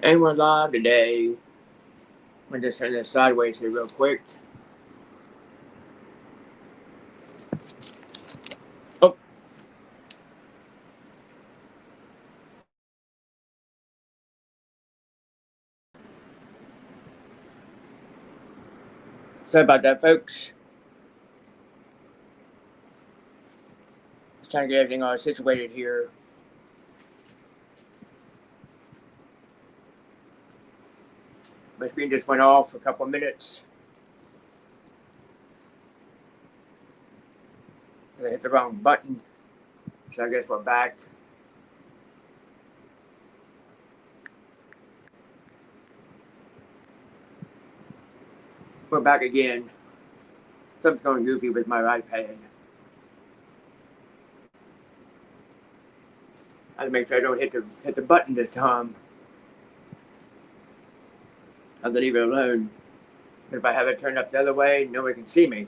And we're live today. I'm just turn this sideways here real quick. Oh, sorry about that, folks. Just trying to get everything all situated here. My screen just went off for a couple of minutes. I hit the wrong button. So I guess we're back. We're back again. Something's going goofy with my iPad. I have to make sure I don't hit the button this time. I have to leave it alone. If I have it turned up the other way, nobody can see me.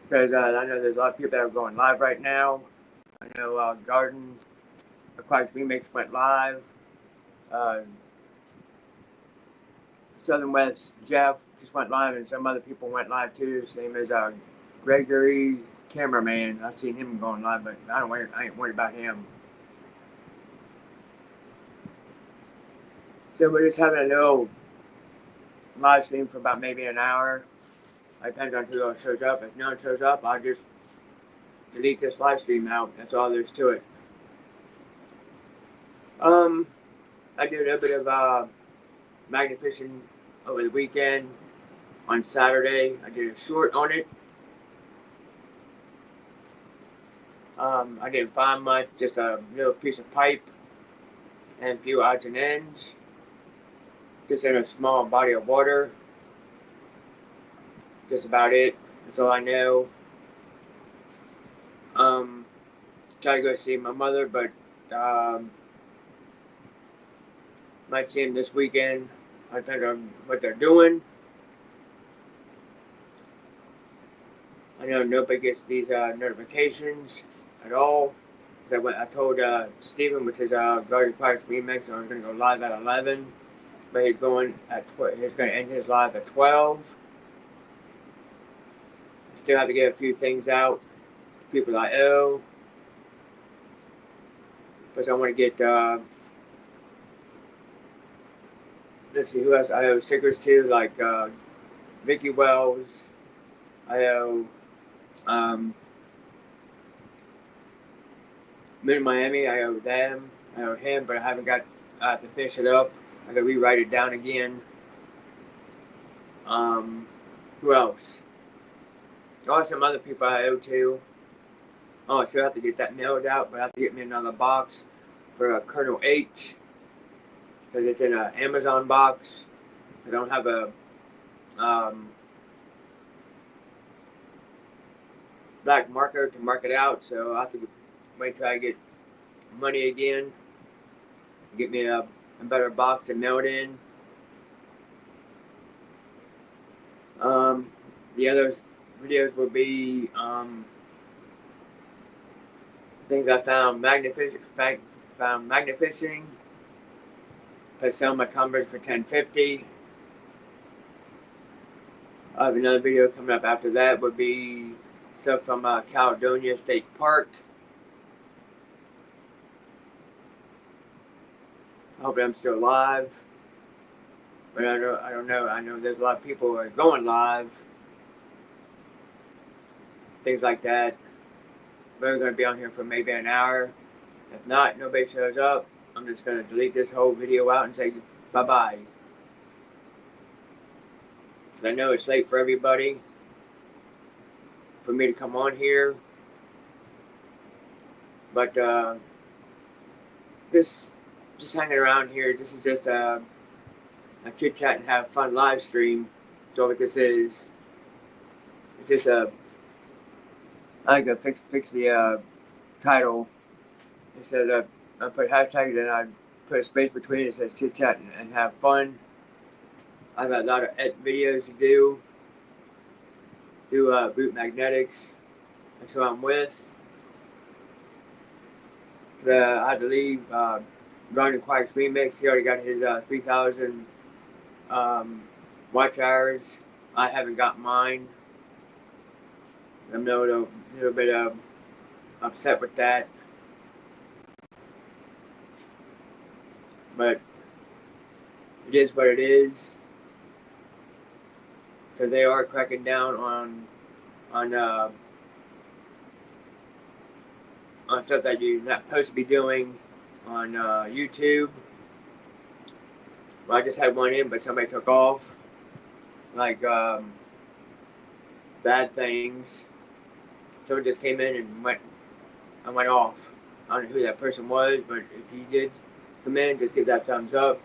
Because I know there's a lot of people that are going live right now. I know Garden Aquatic Remix went live. Southern West Jeff just went live, and some other people went live too. Same as Gregory Cameraman. I've seen him going live, but I ain't worried about him. So we're just having a little live stream for about maybe an hour. It depends on who else shows up. If no one shows up, I'll just delete this live stream out. That's all there's to it. I did a little bit of magnet fishing over the weekend. On Saturday, I did a short on it. I didn't find much, just a little piece of pipe and a few odds and ends. Just in a small body of water. Just about it. That's all I know. Try to go see my mother, but might see him this weekend. I think on what they're doing. I know nobody gets these notifications at all. I told Steven, which is Garden Parks Remix, I was going to go live at 11, but he's going to end his live at 12. Still have to get a few things out. People I owe. But I want to get, let's see, who else I owe stickers to, like Vicky Wells. I owe Moon Miami. I owe them. I owe him, but I haven't got to finish it up. I got to rewrite it down again. Who else? Oh, some other people I owe to. Oh, I still have to get that mailed out, but I have to get me another box for Colonel H. Because it's in an Amazon box. I don't have a black marker to mark it out, so I have to wait till I get money again. Get me a better box to mail it in. The other videos will be things I found magnet fishing. I sell my tumbers for $10.50. I have another video coming up after that. Would be stuff from Caledonia State Park. I hope I'm still live, but I don't know. I know there's a lot of people who are going live. Things like that. We're going to be on here for maybe an hour. If not, nobody shows up, I'm just going to delete this whole video out and say bye-bye. Because I know it's late for everybody. For me to come on here. But just hanging around here. This is just a chit-chat and have fun live stream. So what this is. It's just I gotta fix the title. It says I put hashtags and I put a space between it. It says chit chat and have fun. I've got a lot of videos to do. Boot Magnetics. That's who I'm with. I believe Ronnie Quack's remix. He already got his 3,000 watch hours. I haven't got mine. I'm a little bit upset with that, but it is what it is. Because they are cracking down on stuff that you're not supposed to be doing on YouTube. Well, I just had one in, but somebody took off. Like bad things. Someone just came in and went off. I don't know who that person was, but if he did come in, just give that thumbs up.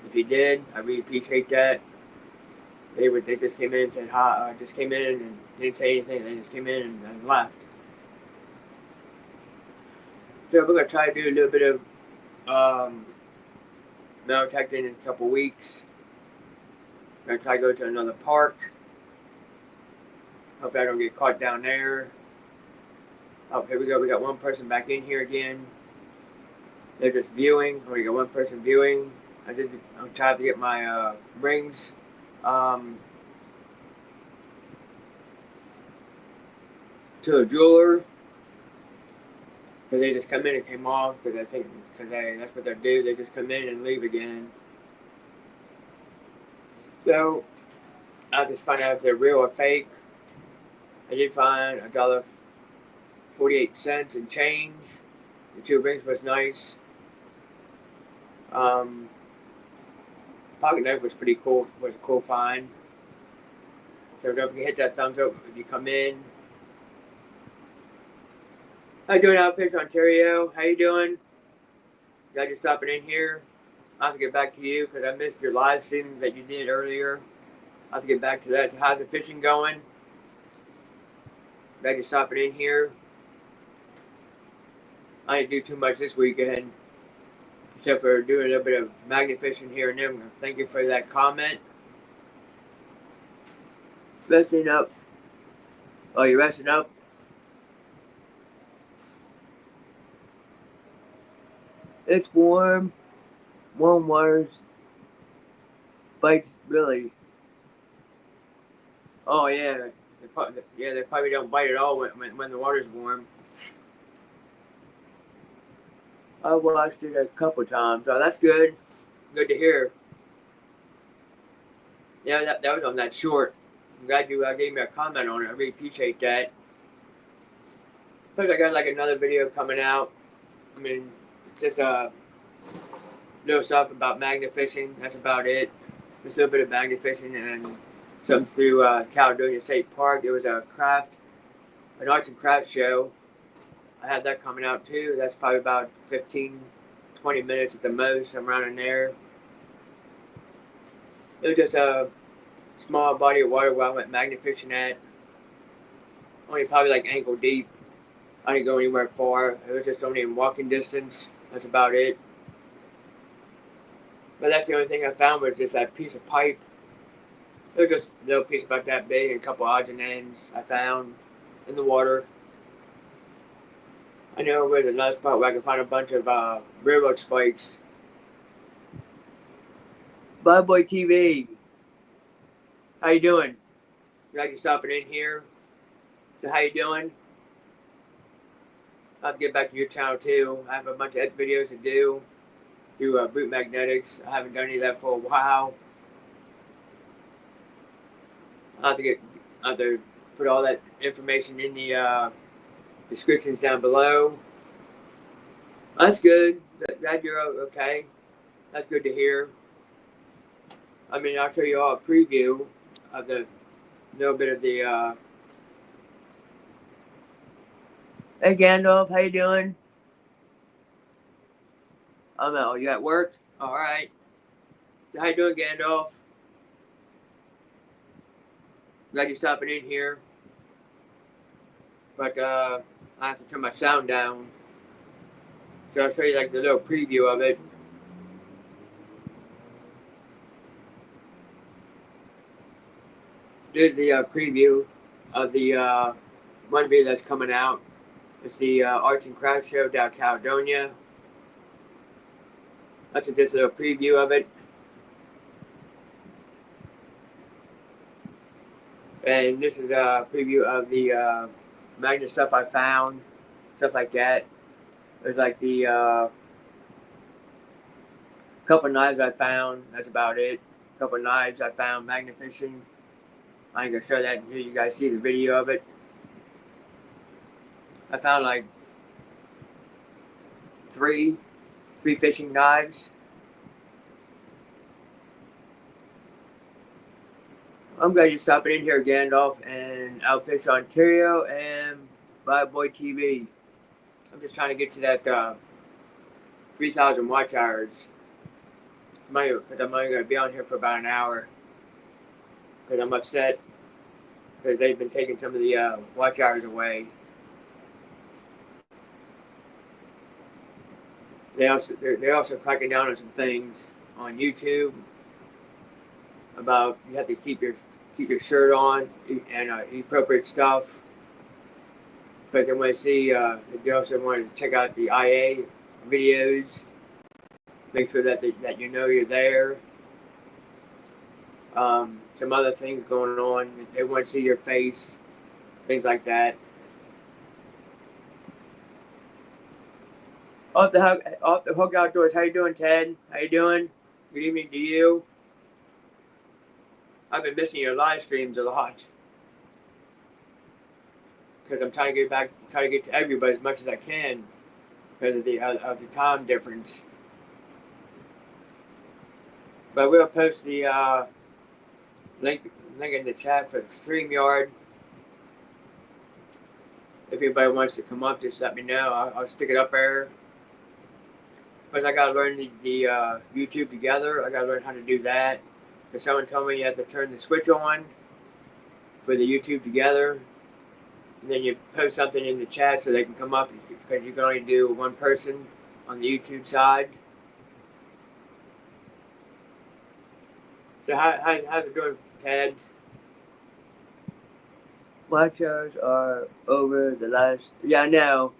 If he did, I really appreciate that. They just came in and said hi. Just came in and didn't say anything. They just came in and left. So we're gonna try to do a little bit of metal detecting in a couple weeks. We're gonna try to go to another park. Hope I don't get caught down there. Oh, here we go. We got one person back in here again. They're just viewing. We got one person viewing. I'm trying to get my rings. To a jeweler. Because they just come in and came off. Because I think that's what they do. They just come in and leave again. So I'll just find out if they're real or fake. I did find $1.48 and change. The 2 rings was nice. Pocket knife was pretty cool. Was a cool find. So don't forget to hit that thumbs up if you come in. How you doing, Outfish Ontario? How you doing? Glad you're stopping in here. I'll have to get back to you because I missed your live stream that you did earlier. I'll have to get back to that. So how's the fishing going? Glad you're stopping in here. I didn't do too much this weekend, except for doing a little bit of magnet fishing here and there. Thank you for that comment. Resting up. Oh, you're resting up? It's warm. Warm waters. Bites really. Oh yeah. They probably don't bite at all when the water's warm. I watched it a couple times. Oh, that's good. Good to hear. Yeah, that was on that short. I'm glad you gave me a comment on it. I really appreciate that. Plus, I got like another video coming out. I mean, just little stuff about magnet fishing. That's about it. Just a little bit of magnet fishing and something through Caledonia State Park. There was an arts and crafts show. I have that coming out too. That's probably about 15, 20 minutes at the most. I'm around in there. It was just a small body of water where I went magnet fishing at. Only probably like ankle deep. I didn't go anywhere far. It was just only in walking distance. That's about it. But that's the only thing I found was just that piece of pipe. It was just a little piece about that big and a couple odds and ends I found in the water. I know there's another spot where I can find a bunch of railroad spikes. Bud Boy TV. How you doing? Glad you're stopping in here. So how you doing? I'll have to get back to your channel too. I have a bunch of videos to do through Brute Magnetics. I haven't done any of that for a while. I'll have to put all that information in the descriptions down below. That's good. Glad you're okay. That's good to hear. I mean, I'll show you all a preview of the little bit of the. Hey Gandalf, how you doing? Oh, you at work? All right. So how you doing, Gandalf? Glad you're stopping in here. But I have to turn my sound down. So I'll show you like the little preview of it. There's the preview of the one video that's coming out. It's the Arts and Crafts Show down Caledonia. That's just a little preview of it. And this is a preview of the magnet stuff I found, stuff like that. There's like the couple knives I found. That's about it. A couple knives I found magnet fishing. I ain't gonna show that until you guys see the video of it. I found like three fishing knives. I'm glad you're stopping in here, Gandalf and Outfish Ontario and Boy TV. I'm just trying to get to that 3,000 watch hours. Because I'm only going to be on here for about an hour. Because I'm upset because they've been taking some of the watch hours away. They're also cracking down on some things on YouTube about you have to keep your shirt on and appropriate stuff. But they want to see. They also want to check out the IA videos. Make sure that you know you're there. Some other things going on. They want to see your face, things like that. Off the Hook Outdoors. How you doing, Ted? How you doing? Good evening to you. I've been missing your live streams a lot because I'm trying to get to everybody as much as I can because of the time difference. But we'll post the link in the chat for StreamYard. If anybody wants to come up, just let me know. I'll stick it up there. But I gotta learn the YouTube Together. I gotta learn how to do that. Because someone told me you have to turn the switch on for the YouTube Together. And then you post something in the chat so they can come up because you can only do one person on the YouTube side. So how's it doing, Ted? Watch hours are over the last. Yeah, I know.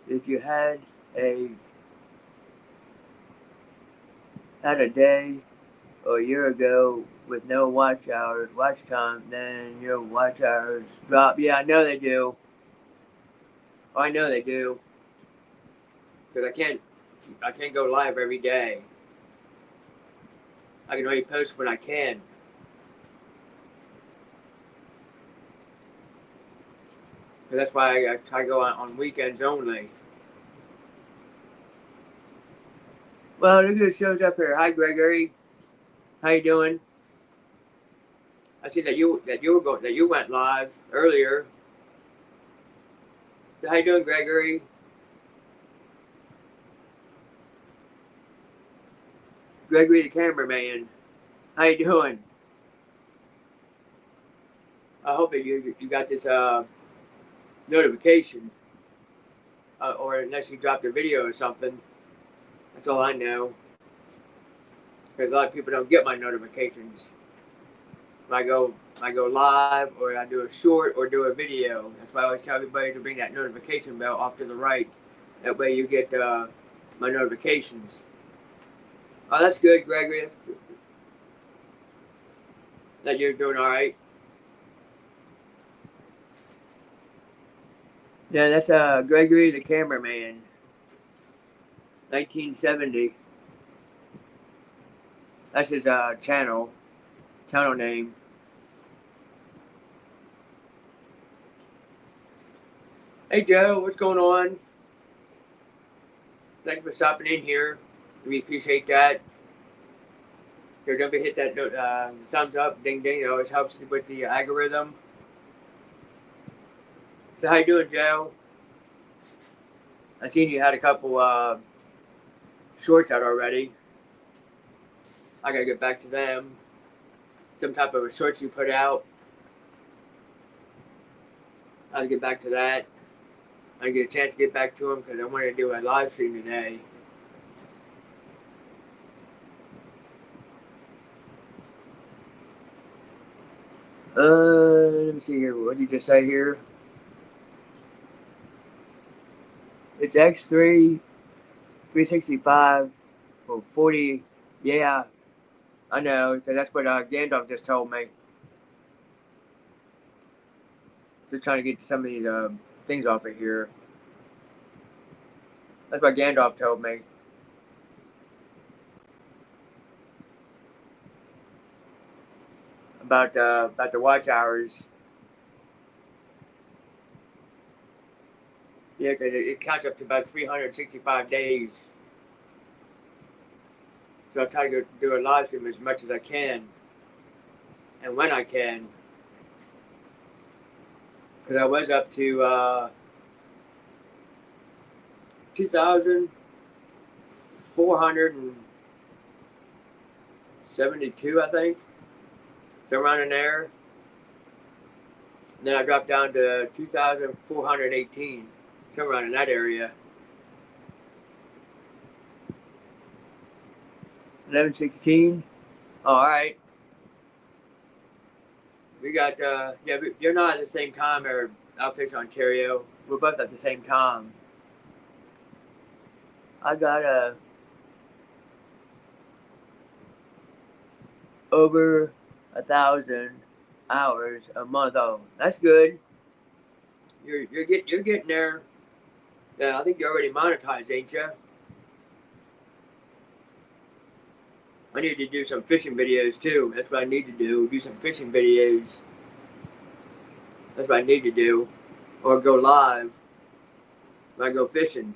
If you had a day or a year ago with no watch time, then your watch hours drop. Yeah, I know they do. I know they do. Because I can't go live every day. I can only post when I can. So that's why I try to go on weekends only. Well, look who shows up here. Hi, Gregory. How you doing? I see that you went live earlier. So how you doing, Gregory? Gregory the cameraman. How you doing? I hope that you got this notification, or unless you dropped a video or something. That's all I know. Because a lot of people don't get my notifications. When I go live, or I do a short, or do a video. That's why I always tell everybody to bring that notification bell off to the right. That way you get my notifications. Oh, that's good, Gregory. That you're doing all right. Yeah, that's Gregory the cameraman. 1970. That's his channel name. Hey Joe, what's going on? Thank you for stopping in here. We appreciate that. Here, don't forget to hit that thumbs up, ding ding. It always helps with the algorithm. So how you doing, Joe? I seen you had a couple shorts out already. I gotta get back to them. Some type of a shorts you put out. I'll get back to that. I get a chance to get back to them because I wanted to do a live stream today. Let me see here. What did you just say here? It's X3 365 for 40. Yeah, I know, because that's what Gandalf just told me. Just trying to get some of these things off of here. That's what Gandalf told me. About the watch hours. Yeah, because it counts up to about 365 days. So I try to do a live stream as much as I can, and when I can. Because I was up to 2,472, I think. So around in there. And then I dropped down to 2,418, somewhere around in that area. 11:16. All right. We got yeah. You're not at the same time or Outfish Ontario. We're both at the same time. I got over 1,000 hours a month. Oh, that's good. You're getting there. Yeah, I think you're already monetized, ain't you? I need to do some fishing videos too. That's what I need to do. Do some fishing videos. That's what I need to do. Or go live when I go fishing.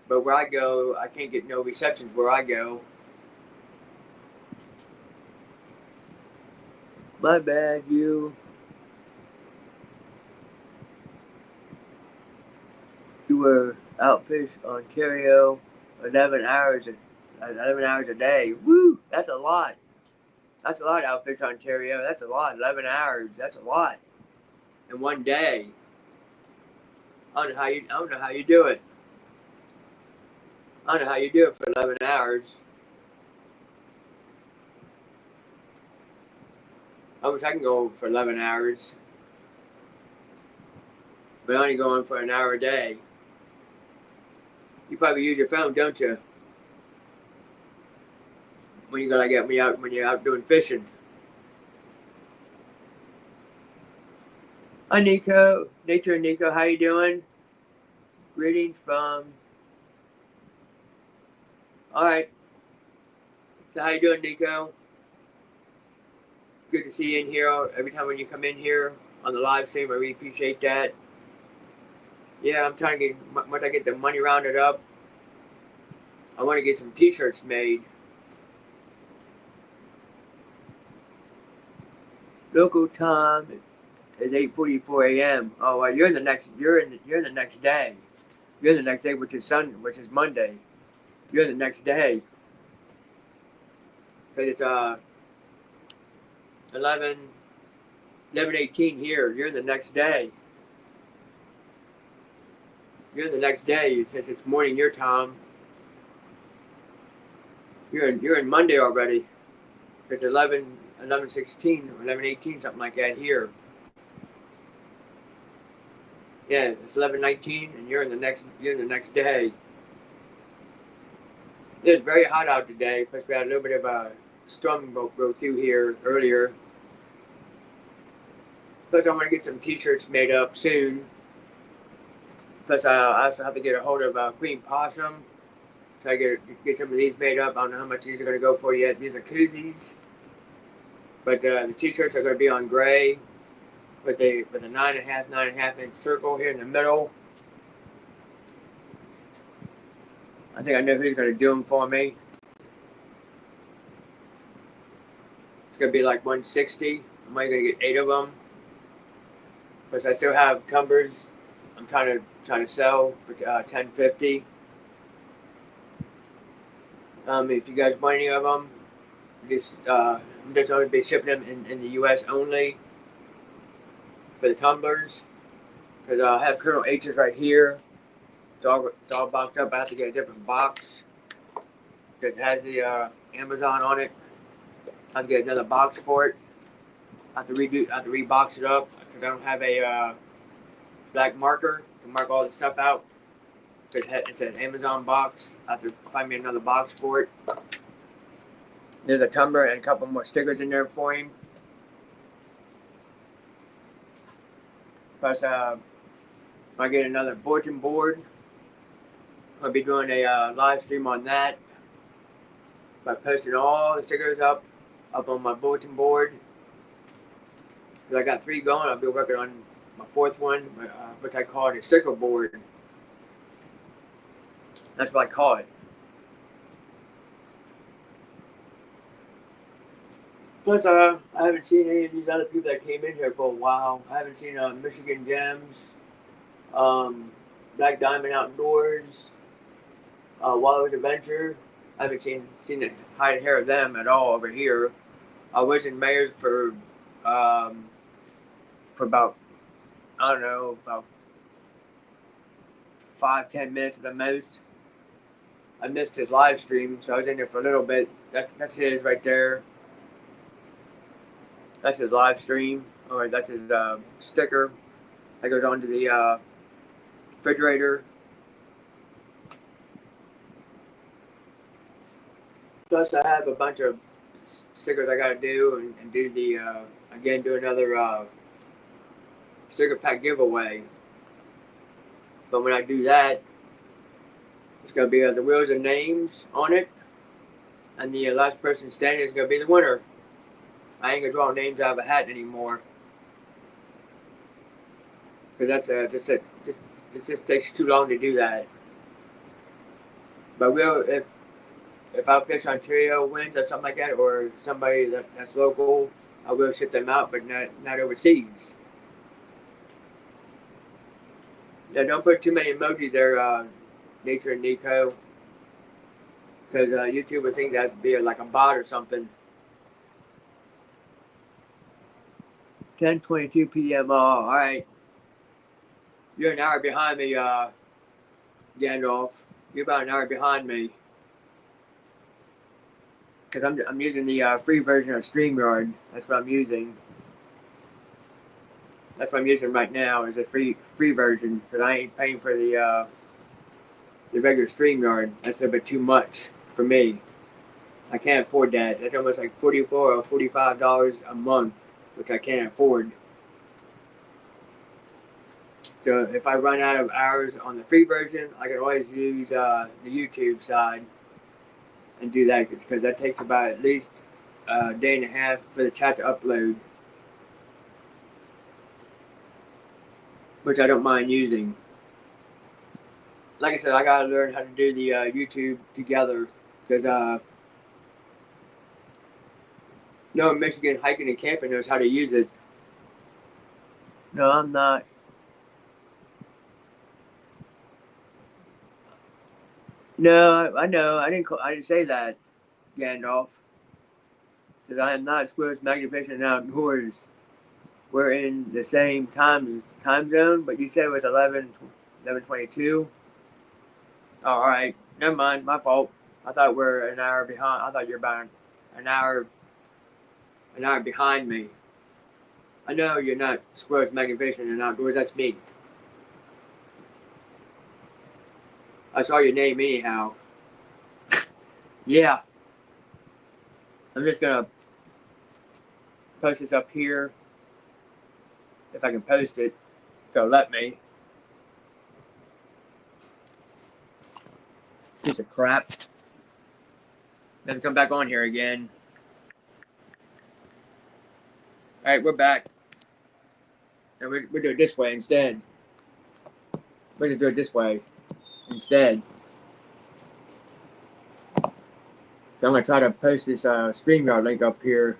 But where I go, I can't get no receptions where I go. My bad, you. You were Outfish Ontario 11 hours a day. Woo! That's a lot. That's a lot, Outfish Ontario. That's a lot. 11 hours. That's a lot. In one day. I don't know how you do it. I don't know how you do it for 11 hours. I wish I can go for 11 hours. But I only go on for an hour a day. You probably use your phone, don't you? When you gotta get me out when you're out doing fishing. Hi Nico. Nature and Nico, how you doing? Greetings from Alright. So how you doing, Nico? Good to see you in here every time when you come in here on the live stream. I really appreciate that. Yeah, I'm trying to get, once I get the money rounded up, I want to get some t-shirts made. Local time is 8:44 a.m. Oh, well, you're in the next day. You're in the next day, which is Monday. You're in the next day. Because it's 11:18 here. You're in the next day. You're in the next day since it's morning your time. You're in Monday already. It's 11:16 or 11:18, something like that here. Yeah, it's 11:19, and you're in the next day. It's very hot out today. Plus, we had a little bit of a storm go through here earlier. Plus, I want to get some t-shirts made up soon. Plus, I also have to get a hold of Queen Possum. Try to get some of these made up. I don't know how much these are going to go for yet. These are koozies. But the t-shirts are going to be on gray with a 9.5 inch circle here in the middle. I think I know who's going to do them for me. It's going to be like 160. I'm only going to get 8 of them. Plus, I still have tumbers. I'm trying to sell for $10.50. If you guys want any of them, I'm just going to be shipping them in the U.S. only for the tumblers. Because I have Colonel H's right here. It's all boxed up. I have to get a different box because it has the Amazon on it. I have to get another box for it. I have to rebox it up because I don't have a black marker can mark all the stuff out. It's an Amazon box. I have to find me another box for it. There's a tumbler and a couple more stickers in there for him. Plus, I get another bulletin board. I'll be doing a live stream on that by posting all the stickers up on my bulletin board. Because I got 3 going, I'll be working on my 4th one, which I call it a sticker board. That's what I call it. Plus, I haven't seen any of these other people that came in here for a while. I haven't seen Michigan Gems, Black Diamond Outdoors, Waller's Adventure. I haven't seen the hide and hair of them at all over here. I was in Mayors for about, I don't know, about 5-10 minutes at the most. I missed his live stream, so I was in there for a little bit. That's his right there. That's his live stream. Or that's his sticker that goes onto the refrigerator. Plus, I have a bunch of stickers I gotta do and do the again do another sticker pack giveaway. But when I do that, it's gonna be the wheels and names on it, and the last person standing is gonna be the winner. I ain't gonna draw names out of a hat anymore, because that's it just takes too long to do that. But if Outfish Ontario wins or something like that, or somebody that's local, I will ship them out, but not overseas. Yeah, don't put too many emojis there, Nature and Nico, because YouTube would think that'd be like a bot or something. 10:22 p.m. All right. You're an hour behind me, Gandalf. You're about an hour behind me. Because I'm using the free version of StreamYard. That's what I'm using. That's what I'm using right now is a free version. Because I ain't paying for the regular StreamYard. That's a bit too much for me. I can't afford that. That's almost like $44 or $45 a month, which I can't afford. So if I run out of hours on the free version, I can always use the YouTube side and do that, because that takes about at least a day and a half for the chat to upload, which I don't mind using. Like I said, I gotta learn how to do the YouTube together, because no Michigan hiking and camping knows how to use it. No, I'm not. No, I know. I didn't say that, Gandalf. Because I am not Squirrels Magnificent Outdoors. We're in the same time zone, but you said it was 11:22. Oh, all right. Never mind. My fault. I thought we're an hour behind. I thought you're about an hour behind me. I know you're not Squirrels Magnificent and Outdoors. That's me. I saw your name anyhow. Yeah. I'm just gonna post this up here. If I can post it. So let me. Piece of crap. Then come back on here again. Alright, we're back. And we're doing it this way instead. We're gonna do it this way instead. So I'm gonna try to post this StreamYard link up here.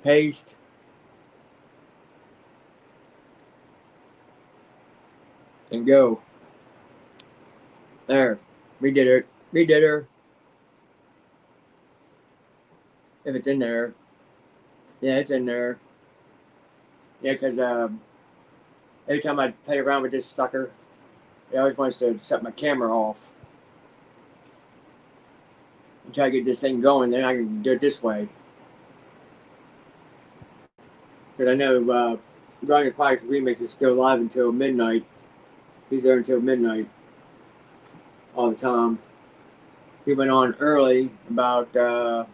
Paste. And go. There. We did it. We did her. If it's in there. Yeah, it's in there. Yeah, because every time I play around with this sucker, it always wants to set my camera off. And try to get this thing going, then I can do it this way. Because I know Guardian Aquatics Remix is still live until midnight. He's there until midnight all the time. He went on early, about I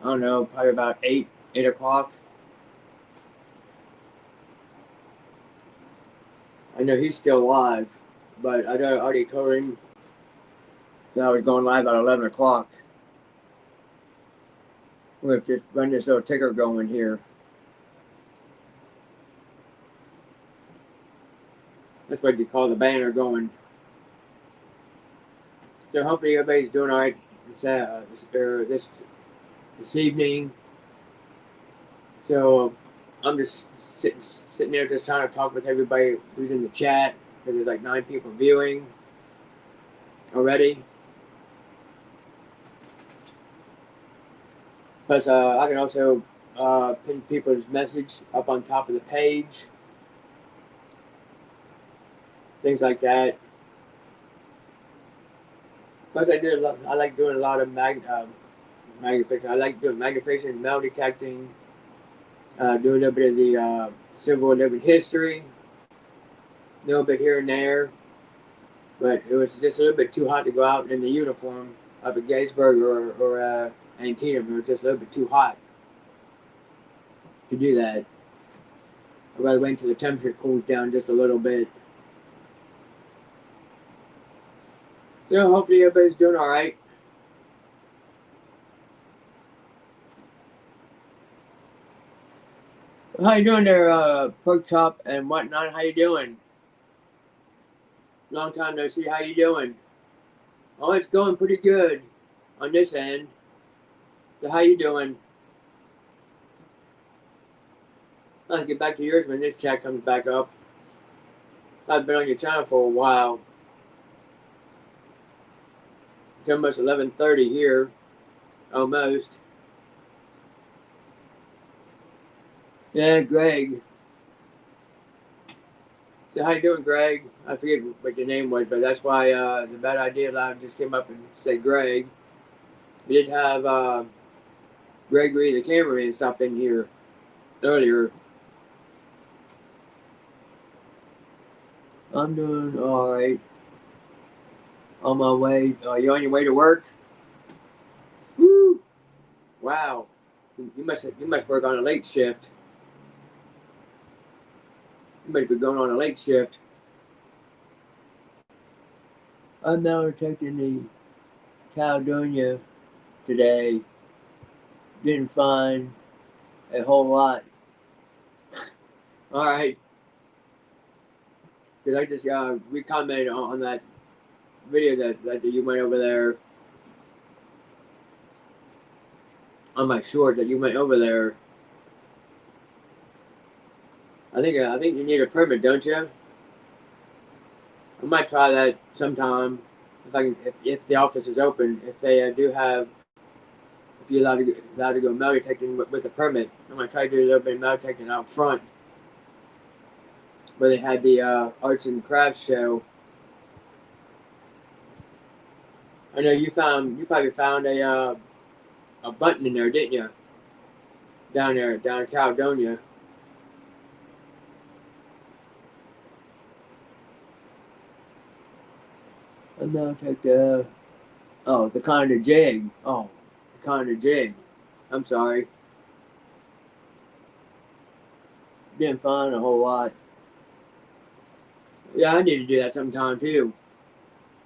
don't know, probably about 8 o'clock. I know he's still live, but I already told him that I was going live at 11 o'clock. We're going to just run this little ticker going here. That's what you call the banner going. So hopefully everybody's doing all right this evening. So I'm just sitting there just trying to talk with everybody who's in the chat. There's like 9 people viewing already. Plus, I can also pin people's message up on top of the page. Things like that. Plus, I like doing a lot of magnification. I like doing magnification, metal detecting, doing a little bit of the civil and living history, a little bit here and there. But it was just a little bit too hot to go out in the uniform up at Gettysburg or Antietam. It was just a little bit too hot to do that. I'd rather wait until the temperature cools down just a little bit. So hopefully everybody's doing all right. How you doing there, Pork Chop and whatnot? How you doing? Long time no see. How you doing? Oh, it's going pretty good on this end. So how you doing? I'll get back to yours when this chat comes back up. I've been on your channel for a while. It's almost 11:30 here. Almost. Yeah, Greg. So how you doing, Greg? I forget what your name was, but that's why the Bad Idea Loud just came up and said Greg. We did have Gregory the cameraman stop in here earlier. I'm doing all right. On my way. You on your way to work? Woo! Wow. You must work on a late shift. You might be going on a late shift. I'm now taking the Caledonia today. Didn't find a whole lot. All right. Because I just recommented on that video that you went over there. On my short that you went over there. I think you need a permit, don't you? I might try that sometime if the office is open. If they do have, if you're allowed to go metal detecting with a permit, I'm gonna try to do a little bit of metal detecting out front, where they had the arts and crafts show. I know you probably found a button in there, didn't you? Down in Caledonia. I'm now take the kind of jig. Oh, the kind of jig. I'm sorry. Didn't find a whole lot. Yeah, I need to do that sometime too.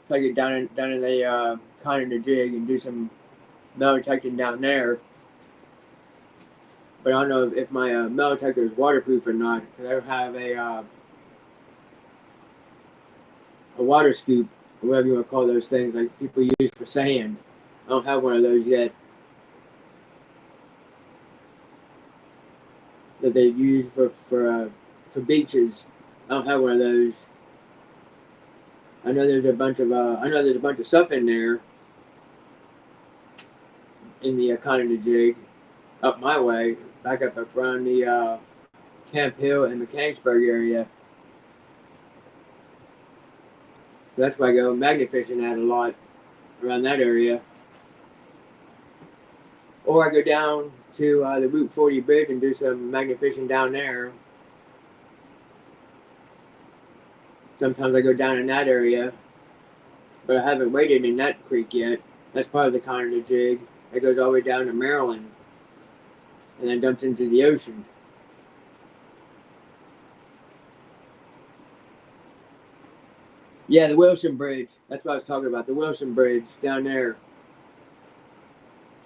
Take it down in the kind of the jig and do some metal detecting down there. But I don't know if my metal detector is waterproof or not, because I don't have a water scoop, or whatever you want to call those things, like people use for sand. I don't have one of those yet. That they use for beaches. I don't have one of those. I know there's a bunch of stuff in there in the Canada jig up my way, back up around the Camp Hill and Mechanicsburg area. So that's why I go magnet fishing at a lot around that area. Or I go down to the Route 40 bridge and do some magnification down there. Sometimes I go down in that area, but I haven't waded in that creek yet. That's part of the Conner jig. It goes all the way down to Maryland and then dumps into the ocean. Yeah, the Wilson Bridge. That's what I was talking about. The Wilson Bridge down there.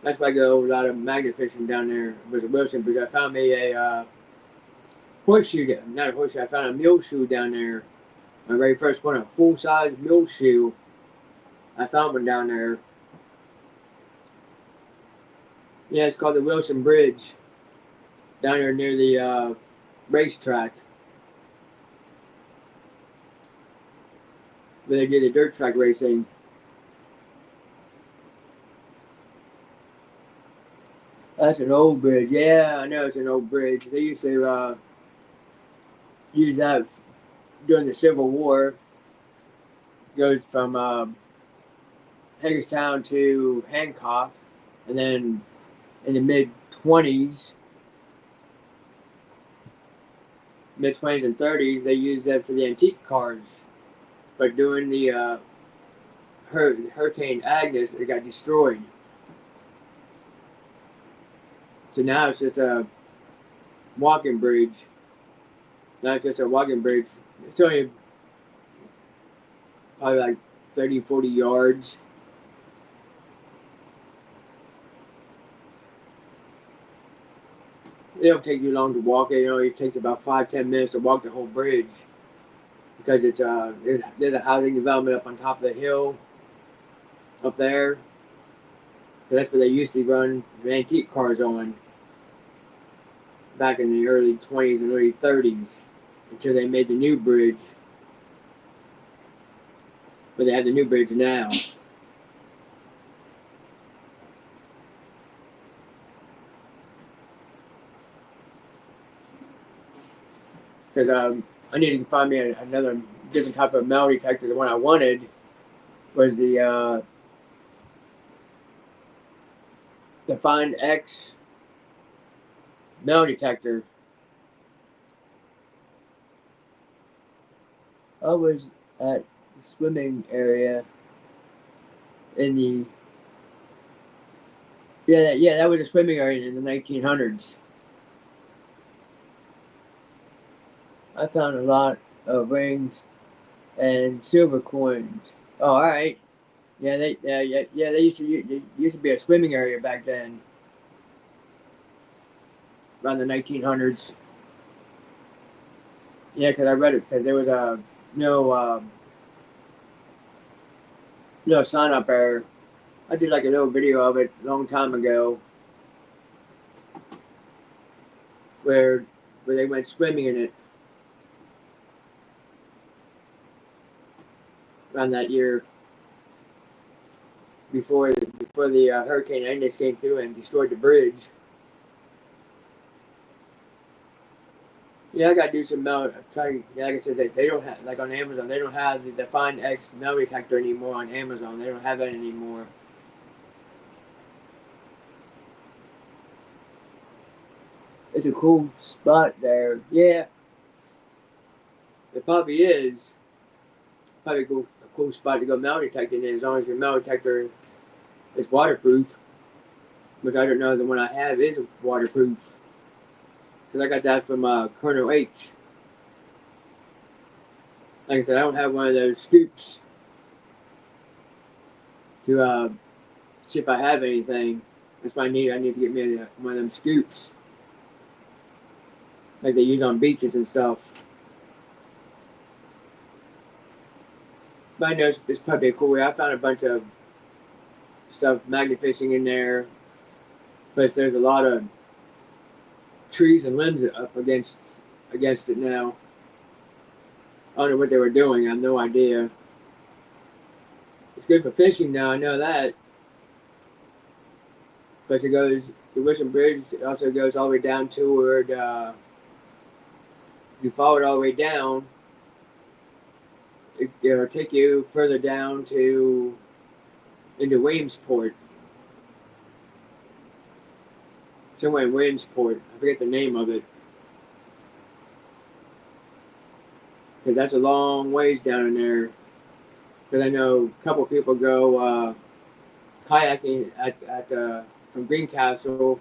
That's why I go a lot of magnet fishing down there with the Wilson Bridge. I found me a horseshoe, not a horseshoe, I found a mule shoe down there. My very first one, a full-size mule shoe. I found one down there. Yeah, it's called the Wilson Bridge. Down there near the racetrack. Where they do the dirt track racing. That's an old bridge. Yeah, I know it's an old bridge. They used to use that during the Civil War. Goes from Hagerstown to Hancock, and then in the mid-20s and 30s, they used that for the antique cars. But during the Hurricane Agnes, it got destroyed. So now it's just a walking bridge. Not just a walking bridge. It's only probably like 30, 40 yards. It don't take you long to walk it. It takes about 5-10 minutes to walk the whole bridge. Because it's there's a housing development up on top of the hill. Up there. So that's where they used to run the antique cars on. Back in the early 20s and early 30s. Until they made the new bridge. But they have the new bridge now. Because I needed to find me another different type of metal detector. The one I wanted was the Find X metal detector. I was at the swimming area in the that was a swimming area in the 1900s. I found a lot of rings and silver coins. Oh, all right. Yeah, they used to be a swimming area back then, around the 1900s. Yeah, because I read it because there was no sign up there. I did like a little video of it a long time ago, where they went swimming in it around that year before the Hurricane Agnes came through and destroyed the bridge. Yeah, I gotta do some metal. Like I said, they don't have, like on Amazon, they don't have the Find X metal detector anymore on Amazon. They don't have that anymore. It's a cool spot there. Yeah, it probably is. Probably a cool spot to go metal detecting in, as long as your metal detector is waterproof. Which I don't know, the one I have is waterproof. Because I got that from Colonel H. Like I said, I don't have one of those scoops to see if I have anything. That's what I need. I need to get me one of them scoops. Like they use on beaches and stuff. But I know it's probably a cool way. I found a bunch of stuff, magnet fishing in there. But there's a lot of trees and limbs up against it now. I don't know what they were doing. I have no idea. It's good for fishing now. I know that. Because the Wilson Bridge also goes all the way down toward, you follow it all the way down, it'll take you further down into Williamsport. somewhere in Williamsport. I forget the name of it. Because that's a long ways down in there. Because I know a couple people go kayaking from Greencastle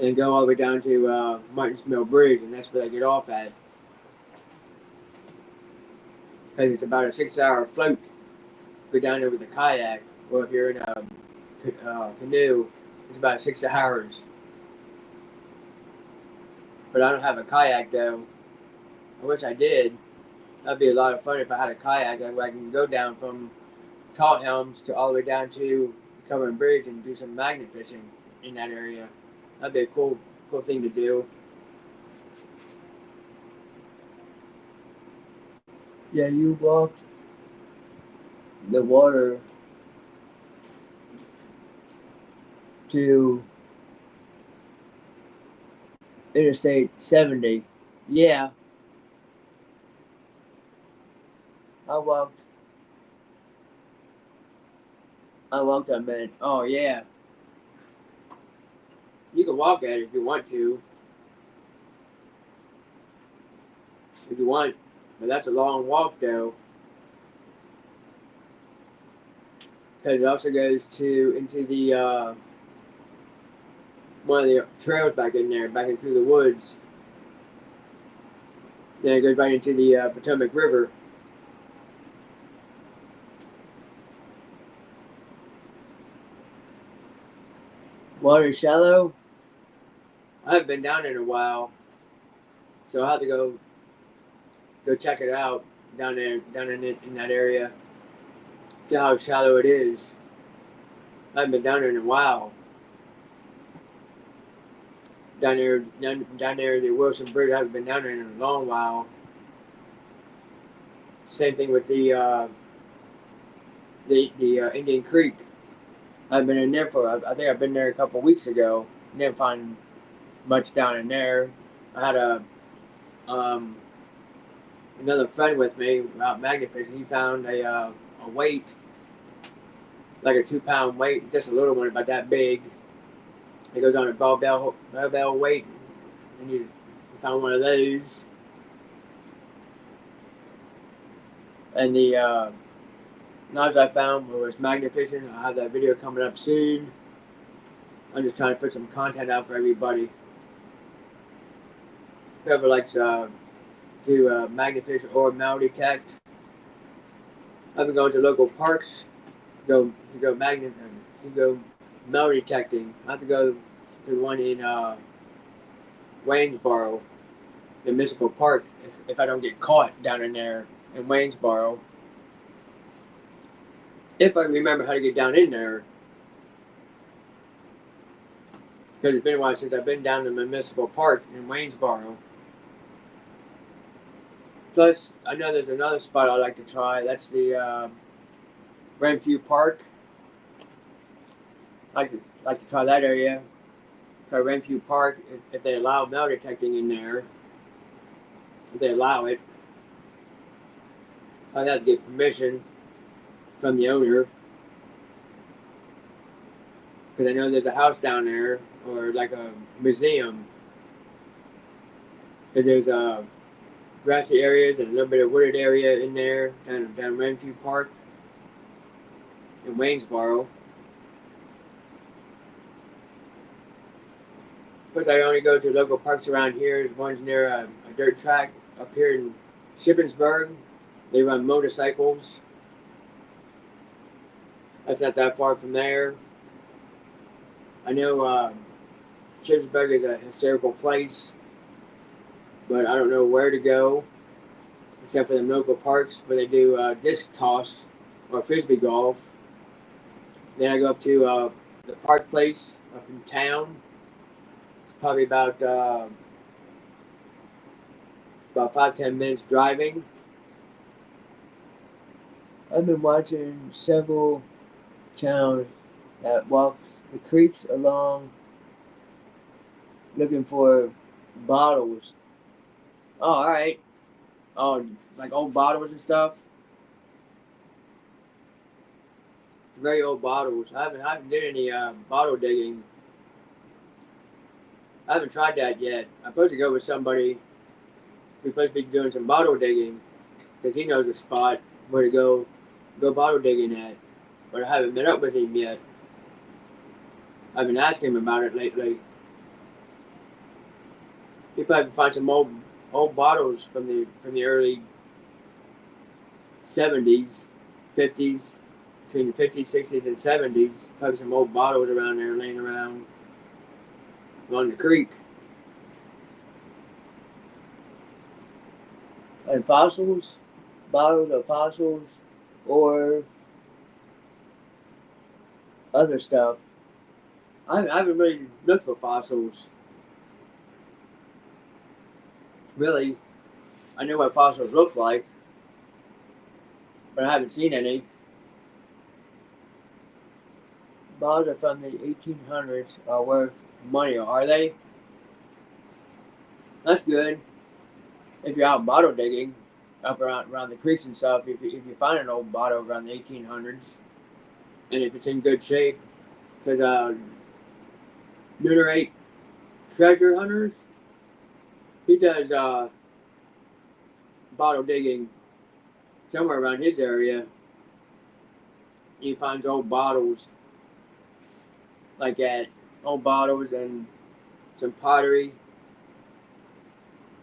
and go all the way down to Martin's Mill Bridge, and that's where they get off at. Because it's about a 6-hour float. Go down there with a kayak, or if you're in a canoe, it's about 6 hours. But I don't have a kayak though. I wish I did. That'd be a lot of fun if I had a kayak. I can go down from Tall Helms to all the way down to the Cumberland Bridge and do some magnet fishing in that area. That'd be a cool thing to do. Yeah, you walked the water to Interstate 70. Yeah. I walked that minute. Oh yeah. You can walk at it if you want to. If you want. But that's a long walk though. Because it also goes into the one of the trails back in there, back in through the woods. Then it goes right into the Potomac River. Water shallow? I haven't been down there in a while, so I'll have to go check it out down there, in that area. See how shallow it is. I haven't been down there in a while. Down there, the Wilson Bridge. I haven't been down there in a long while. Same thing with the Indian Creek. I've been in there I think I've been there a couple weeks ago. Didn't find much down in there. I had another friend with me out magnet fishing. He found a weight, like a 2-pound weight, just a little one, about that big. It goes on a barbell weight, and you found one of those. And the knives I found was magnet fishing. I'll have that video coming up soon. I'm just trying to put some content out for everybody. Whoever likes to magnet fish or metal detect. I've been going to local parks. Go metal detecting. I have to go to one in Waynesboro, the municipal park, if I don't get caught down in there in Waynesboro. If I remember how to get down in there. Because it's been a while since I've been down to the municipal park in Waynesboro. Plus, I know there's another spot I like to try. That's the Renfrew Park. I like to try that area. Try Renfrew Park if they allow metal detecting in there. If they allow it, I'd have to get permission from the owner. Because I know there's a house down there, or like a museum. Because there's grassy areas and a little bit of wooded area in there down Renfrew Park in Waynesboro. Of course, I only go to local parks around here. There's one's near a dirt track up here in Shippensburg. They run motorcycles. That's not that far from there. I know Shippensburg is a historical place, but I don't know where to go, except for the local parks where they do disc toss or frisbee golf. Then I go up to the Park Place up in town. It's probably about 5-10 minutes driving. I've been watching several channels that walk the creeks along looking for bottles. Oh, all right. Oh, like old bottles and stuff. Very old bottles. I haven't did any bottle digging I haven't tried that yet. I'm supposed to go with somebody who's supposed to be doing some bottle digging because he knows a spot where to go bottle digging at. But I haven't met up with him yet. I've been asking him about it lately. He probably find some old bottles from the early 70s, 50s, between the 50s, 60s, and 70s. Probably some old bottles around there laying around along the creek. And fossils, bottles of fossils, or other stuff. I haven't really looked for fossils. Really, I know what fossils look like, but I haven't seen any. Bottles from the 1800s are worth money, are they? That's good. If you're out bottle digging, up around the creeks and stuff, if you find an old bottle around the 1800s, and if it's in good shape, because Lunar 8 Treasure Hunters, he does bottle digging somewhere around his area. He finds old bottles, like at old bottles and some pottery,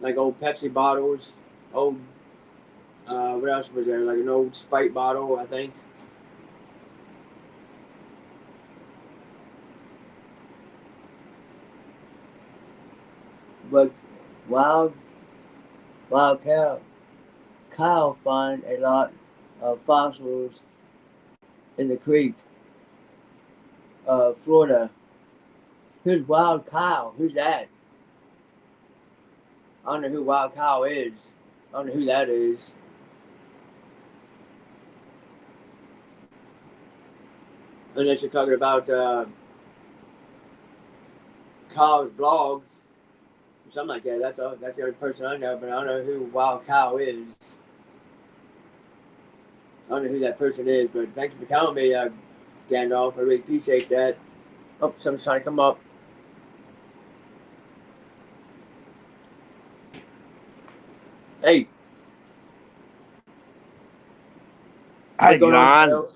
like old Pepsi bottles, old what else was there? Like an old Sprite bottle, I think. But wild, wild cow find a lot of fossils in the creek, Florida. Who's Wild Cow? Who's that? I don't know who Wild Cow is. I don't know who that is. Unless you're talking about Cow's vlogs or something like that. That's the only person I know, but I don't know who Wild Cow is. I don't know who that person is, but thank you for telling me, Gandalf. I really appreciate that. Oh, someone's trying to come up. Hey. Hi, What's going on, John. Phil?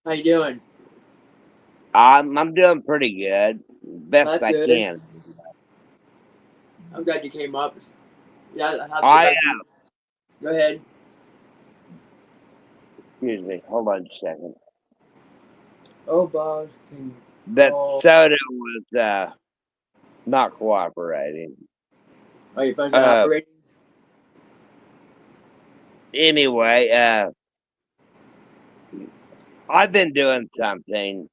How you doing? I'm doing pretty good, best That's I good. can. I'm glad you came up. Yeah, I have to get I back to you. Go ahead. excuse me. Hold on a second. Oh, boss, can That call. soda was not cooperating. Are your phone's not Uh, operating? anyway, I've been doing something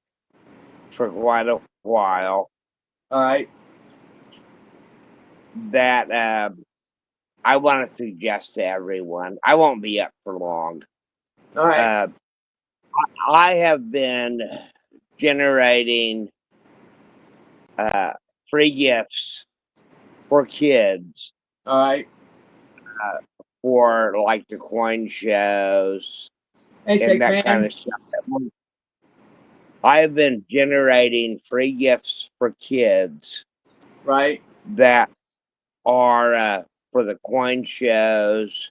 for quite a while All right. that I want to suggest to everyone. I won't be up for long. All right. I have been generating free gifts for kids All right. for like the coin shows Hey, and sick that kind man. of stuff. I have been generating free gifts for kids Right. that are for the coin shows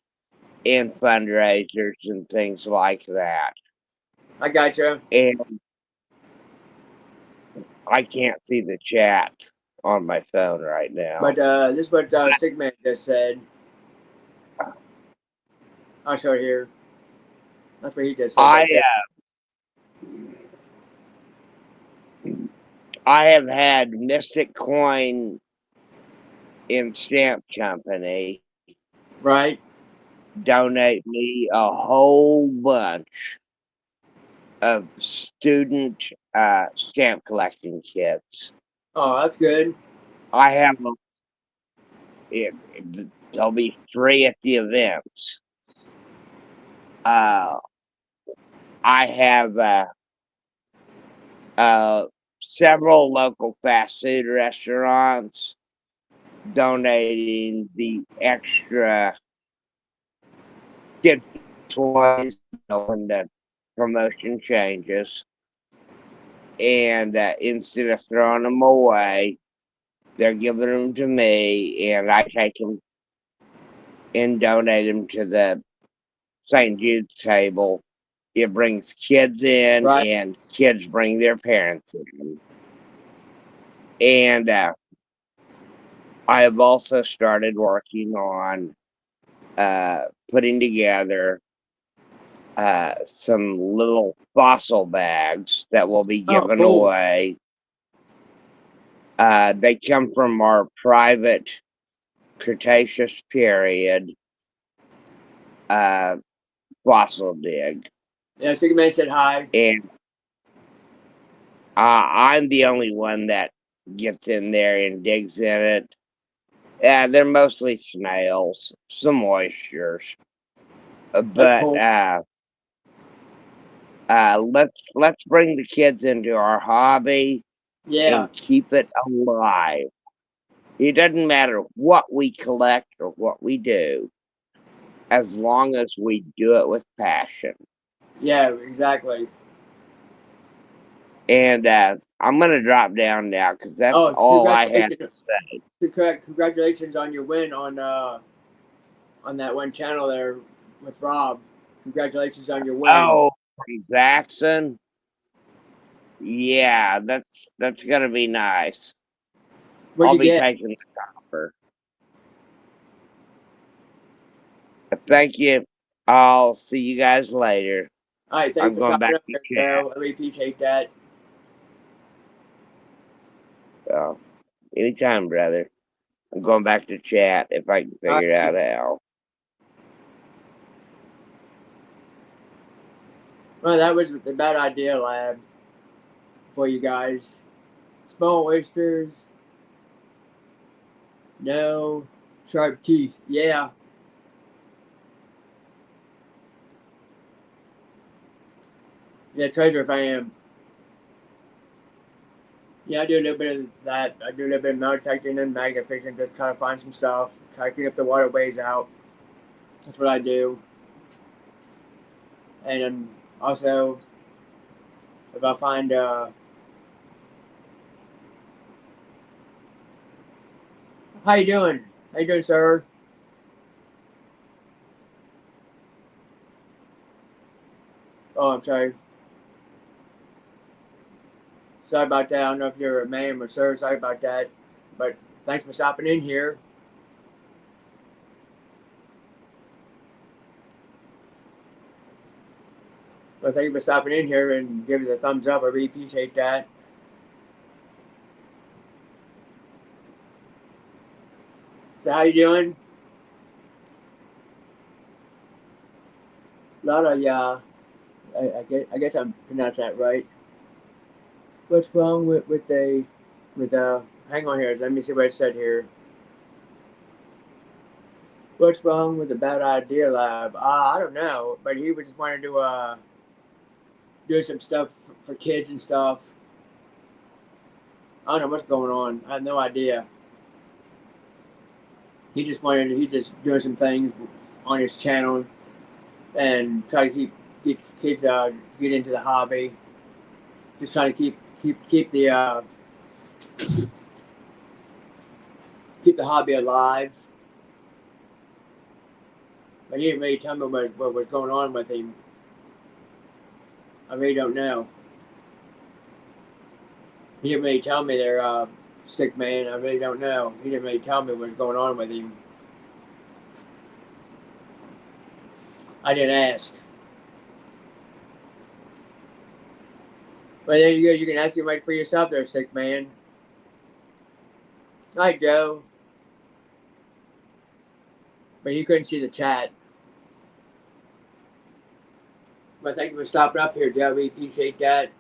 and fundraisers and things like that. I got you. And I can't see the chat on my phone right now. But this is what sick man just said. I'll show it here. That's what he just said. Right there. I have had Mystic Coin and Stamp Company Right. donate me a whole bunch of student stamp collecting kits. Oh, that's good. I have them. They'll be free at the events. I have several local fast food restaurants donating the extra kid toys when the promotion changes. And instead of throwing them away, They're giving them to me, and I take them and donate them to the St. Jude's table. It brings kids in, Right. and kids bring their parents in. And I have also started working on putting together some little fossil bags that will be Oh, given cool. away. They come from our private Cretaceous period fossil dig. Yeah, Superman said hi. And I'm the only one that gets in there and digs in it. They're mostly snails, some oysters. That's But cool. let's bring the kids into our hobby Yeah. and keep it alive. It doesn't matter what we collect or what we do, as long as we do it with passion. Yeah, exactly. And I'm gonna drop down now because that's Oh, all I had to congratulations! say. Congratulations on your win on that one channel there with Rob. Congratulations on your win. Oh, Jackson. Yeah, that's gonna be nice. What'd I'll you be get? taking the copper. Thank you. I'll see you guys later. All right, thanks I'm for going stopping back up to here, chat. Joe. I really appreciate that. So, anytime, brother. I'm going back to chat if I can All figure right. it out how. Well, that was the bad idea lab for you guys. Small oysters, no sharp teeth. Yeah. Yeah, treasure fam. Yeah, I do a little bit of that. I do a little bit of metal detecting and magnet fishing, just trying to find some stuff, try to clean up the waterways out. That's what I do. And also, if I find how you doing? How you doing, sir? Oh, I'm sorry. Sorry about that. I don't know if you're a ma'am or sir. Sorry about that. But thanks for stopping in here. Well, thank you for stopping in here and giving the thumbs up. I really appreciate that. So how you doing? Lana, yeah. I guess I'm pronouncing that right. What's wrong with hang on here, let me see what it said here. What's wrong with the bad idea lab? I don't know, but he was just wanting to do some stuff for kids and stuff. I don't know what's going on. I have no idea. He just doing some things on his channel and try to get kids get into the hobby. Just trying to keep the hobby alive. But he didn't really tell me what was going on with him. I really don't know. He didn't really tell me they're sick man. I really don't know. He didn't really tell me what's going on with him. I didn't ask. But there you go. You can ask him right for yourself there, sick man. Hi, Joe. But you couldn't see the chat. But thank you for stopping up here, Joe. We appreciate that.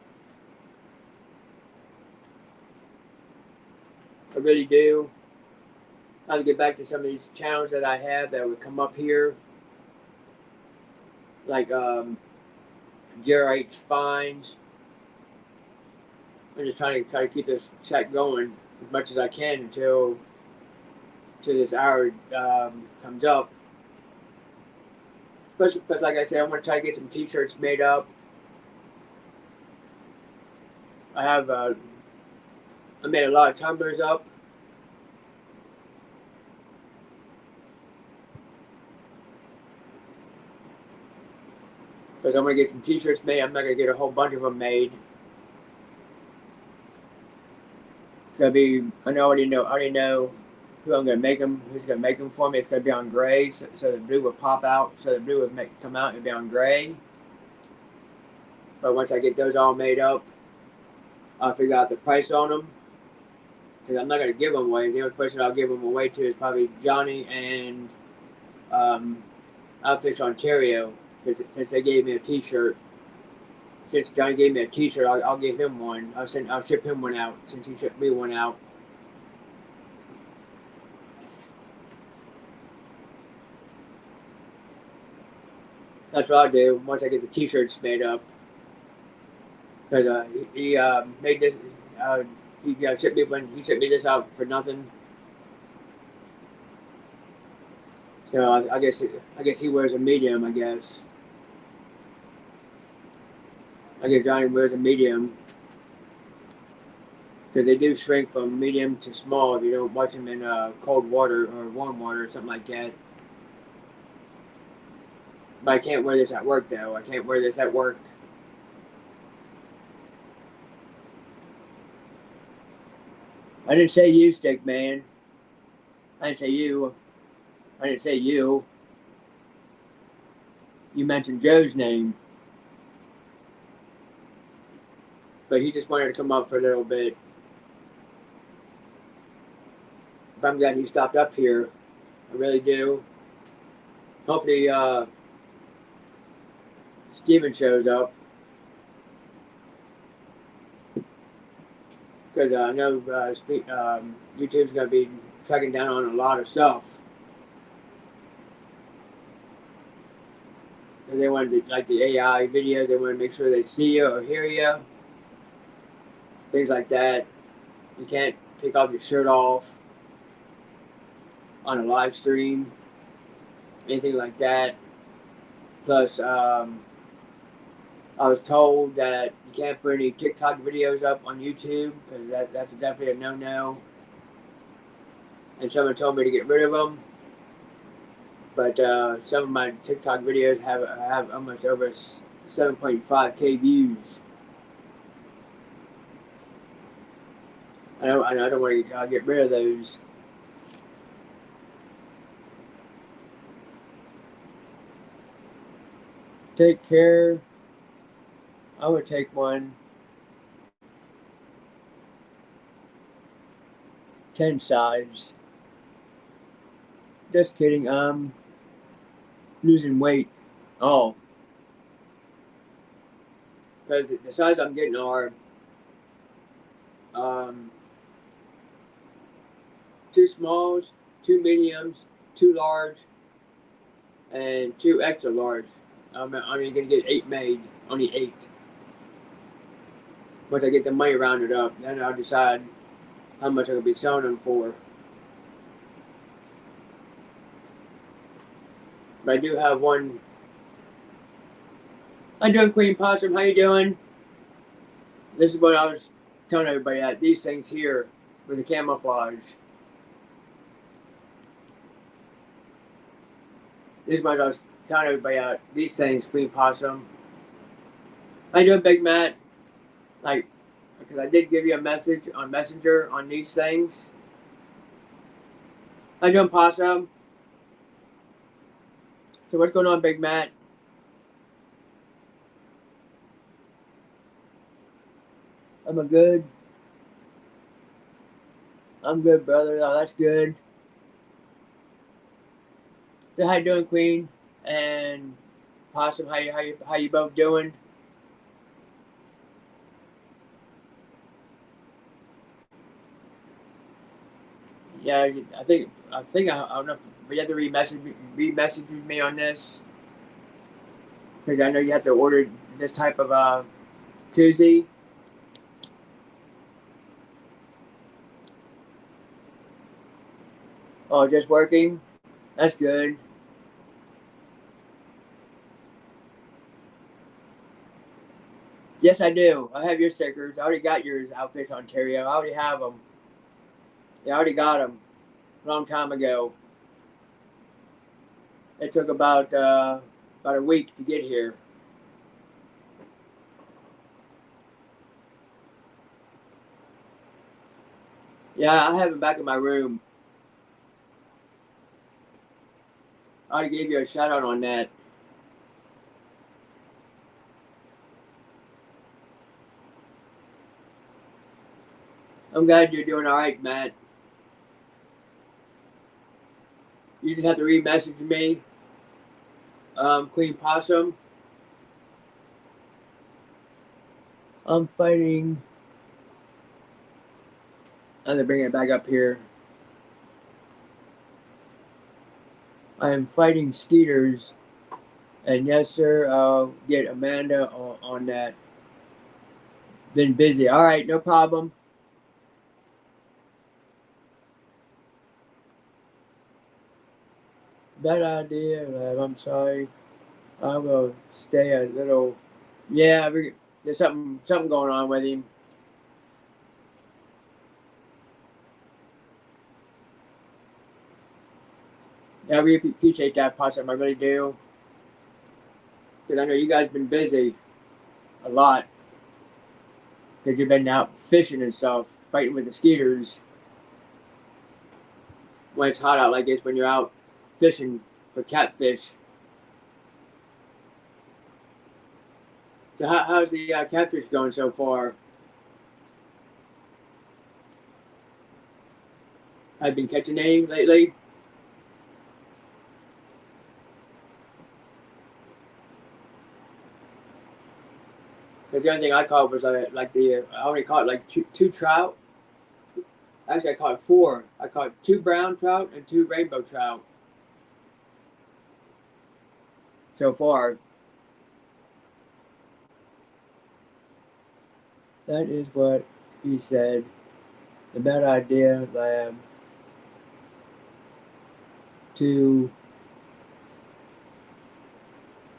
I really do. I have to get back to some of these channels that I have that would come up here. Like Jerry H. Fines. I'm just trying to keep this chat going as much as I can until this hour comes up. But like I said, I'm gonna try to get some T-shirts made up. I have I made a lot of tumblers up. Because I'm gonna get some T-shirts made. I'm not gonna get a whole bunch of them made. I already know who I'm gonna make them. Who's gonna make them for me? It's gonna be on gray, so the blue will pop out. So the blue will come out and be on gray. But once I get those all made up, I'll figure out the price on them. Because I'm not gonna give them away. The only person I'll give them away to is probably Johnny and Outfish Ontario. Since they gave me a T-shirt. Since Johnny gave me a T-shirt, I'll give him one. I'll ship him one out since he shipped me one out. That's what I'll do once I get the T-shirts made up. Because he made this. He shipped me this out for nothing. So I guess he wears a medium. I guess Johnny wears a medium. Because they do shrink from medium to small if you don't watch them in cold water or warm water or something like that. But I can't wear this at work though. I can't wear this at work. I didn't say you, Stick Man. I didn't say you. I didn't say you. You mentioned Joe's name. But he just wanted to come up for a little bit. But I'm glad he stopped up here. I really do. Hopefully, Steven shows up. Because I know YouTube's going to be tracking down on a lot of stuff. And they want to, like the AI videos, they want to make sure they see you or hear you. Things like that. You can't take off your shirt off on a live stream. Anything like that. Plus, I was told that you can't put any TikTok videos up on YouTube because that's definitely a no-no. And someone told me to get rid of them. But some of my TikTok videos have almost over 7.5K views. I don't want to get rid of those. Take care. I would take one 10 size. Just kidding. I'm losing weight. Oh. Because the size I'm getting are 2 smalls, 2 mediums, 2 large, and 2 extra large. I'm only going to get 8 made. Only 8. Once I get the money rounded up, then I'll decide how much I'm going to be selling them for. But I do have one. How you doing, Queen Possum? How you doing? This is what I was telling everybody at. These things here with the camouflage. This is what I was telling everybody at. These things, Queen Possum. How you doing, Big Matt? Like, because I did give you a message on Messenger on these things. How you doing, Possum? So what's going on, Big Matt? I'm good, brother. Oh, that's good. So how you doing, Queen? And Possum, how you both doing? Yeah, I think I don't know if you have to re-message me on this because I know you have to order this type of koozie. Oh, just working? That's good. Yes, I do. I have your stickers. I already got yours, Outfish Ontario. I already have them. Yeah, I already got them a long time ago. It took about a week to get here. Yeah, I have it back in my room. I already gave you a shout out on that. I'm glad you're doing all right, Matt. You just have to re-message me, Queen Possum. I'm fighting. I'm gonna bring it back up here. I am fighting skeeters, and yes, sir. I'll get Amanda on that. Been busy. All right, no problem. Bad idea, lad. I'm sorry. I will stay a little. Yeah, there's something going on with him. Yeah, I really appreciate that, Possum. I really do. Because I know you guys been busy a lot. Because you've been out fishing and stuff, fighting with the skeeters when it's hot out like this, when you're out fishing for catfish. So how's the catfish going so far? Have you been catching any lately? Because the only thing I caught was I only caught like two trout. Actually, I caught four. I caught two brown trout and two rainbow trout so far. That is what he said. The bad idea, lab, to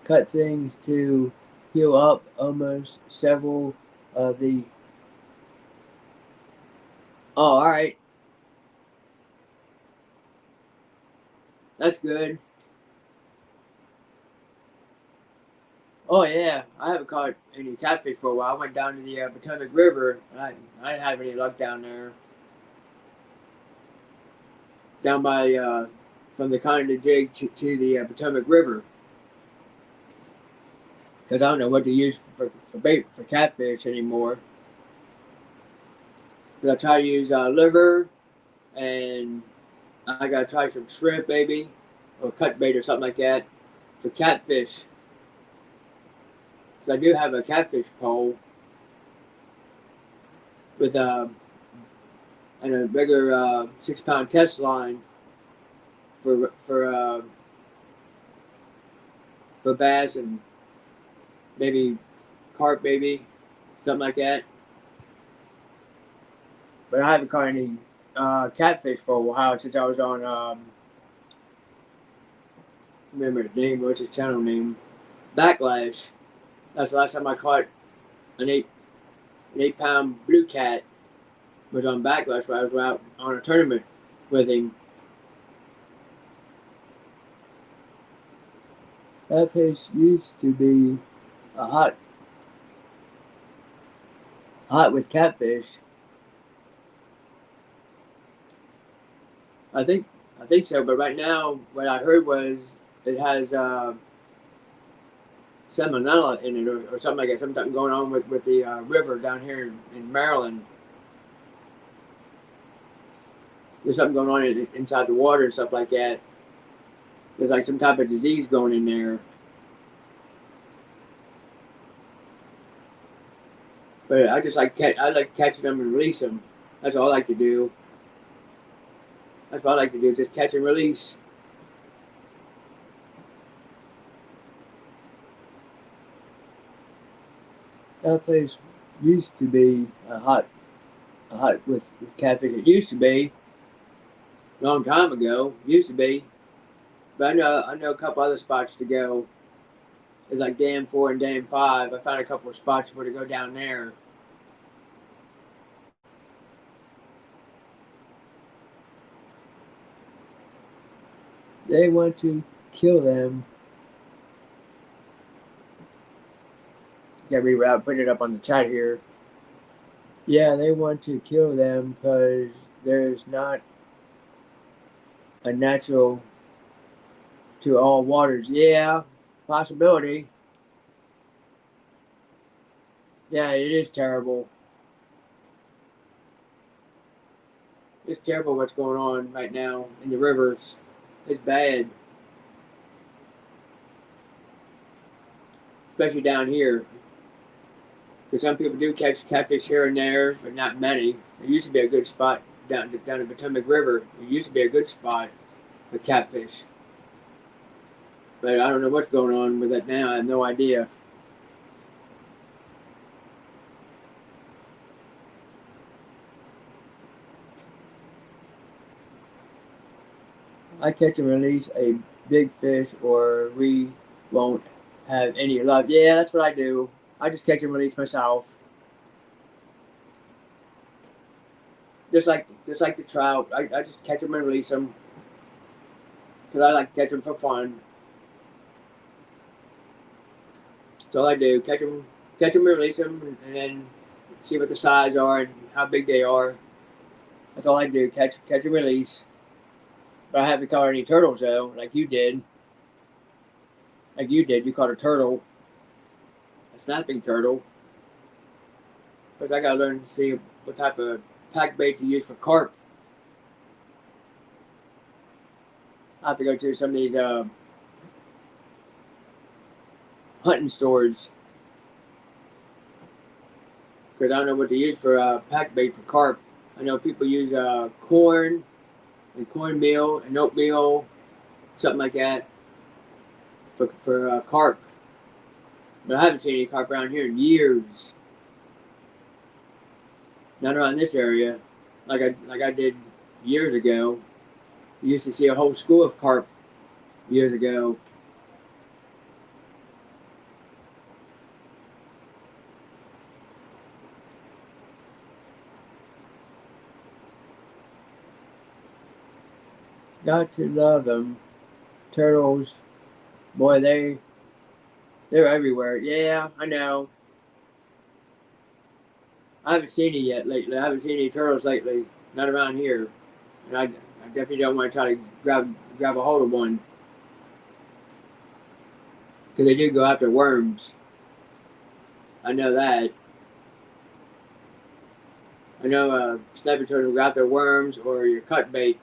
cut things to heal up almost several of the. Oh, all right. That's good. Oh yeah, I haven't caught any catfish for a while. I went down to the Potomac River. I didn't have any luck down there. Down by from the Conde Jig to the Potomac River, because I don't know what to use for bait for catfish anymore. Because I try to use liver, and I gotta try some shrimp, maybe, or cut bait or something like that for catfish. Because I do have a catfish pole with and a regular 6 pound test line for bass and maybe carp, maybe something like that. But I haven't caught any catfish for a while since I was on. Remember his name? What's his channel name? Backlash. That's the last time I caught an 8 pound blue cat. Was on Backlash where I was out on a tournament with him. That place used to be a hot with catfish. I think so, but right now what I heard was it has salmonella in it or something like that. Something going on with the river down here in Maryland. There's something going on inside the water and stuff like that. There's like some type of disease going in there. But I just I like catching them and release them. That's all I like to do. That's what I like to do, just catch and release. That place used to be a hot with catfish. It used to be a long time ago. Used to be, but I know a couple other spots to go. It's like Dam 4 and Dam 5. I found a couple of spots where to go down there. They want to kill them. Gotta read it out, put it up on the chat here. Yeah, they want to kill them because there's not a natural to all waters. Yeah, possibility. Yeah, it is terrible. It's terrible what's going on right now in the rivers. It's bad, especially down here. Because some people do catch catfish here and there, but not many. There used to be a good spot down the Potomac River. It used to be a good spot for catfish. But I don't know what's going on with it now. I have no idea. I catch and release a big fish, or we won't have any luck. Yeah, that's what I do. I just catch and release myself. Just like the trout, I just catch them and release them because I like to catch them for fun. That's all I do. Catch them and release them, and then see what the size are and how big they are. That's all I do. Catch and release. But I haven't caught any turtles though, like you did. You caught a turtle, a snapping turtle. Because I gotta learn to see what type of pack bait to use for carp. I have to go to some of these hunting stores because I don't know what to use for pack bait for carp. I know people use corn and cornmeal and oatmeal, something like that, for carp. But I haven't seen any carp around here in years. Not around this area, like I did years ago. You used to see a whole school of carp years ago. Got to love them. Turtles, boy, they're everywhere. Yeah, I know. I haven't seen it yet lately. I haven't seen any turtles lately. Not around here. And I definitely don't want to try to grab a hold of one. Because they do go after worms. I know that. I know snapping turtles go after worms or your cut bait.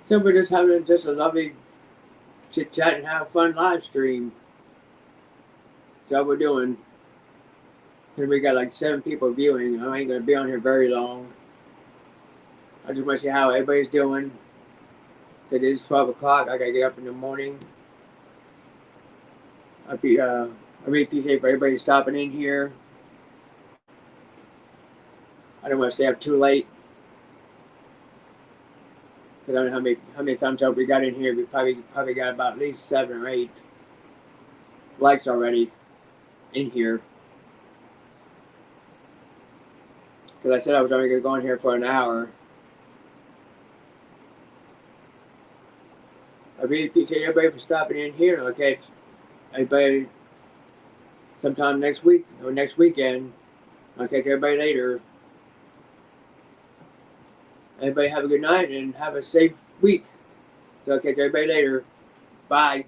So we're just having just a lovely chit chat and have a fun live stream. That's what we're doing. And we got like 7 people viewing. I ain't gonna be on here very long. I just want to see how everybody's doing. It is 12 o'clock. I gotta get up in the morning. I really appreciate for everybody stopping in here. I don't want to stay up too late. I don't know how many thumbs up we got in here. We probably got about at least 7 or 8 likes already in here. Because I said I was only going to go in here for an hour. I really appreciate everybody for stopping in here. I'll catch everybody sometime next week or next weekend. I'll catch everybody later. Everybody have a good night and have a safe week. So I'll catch everybody later. Bye.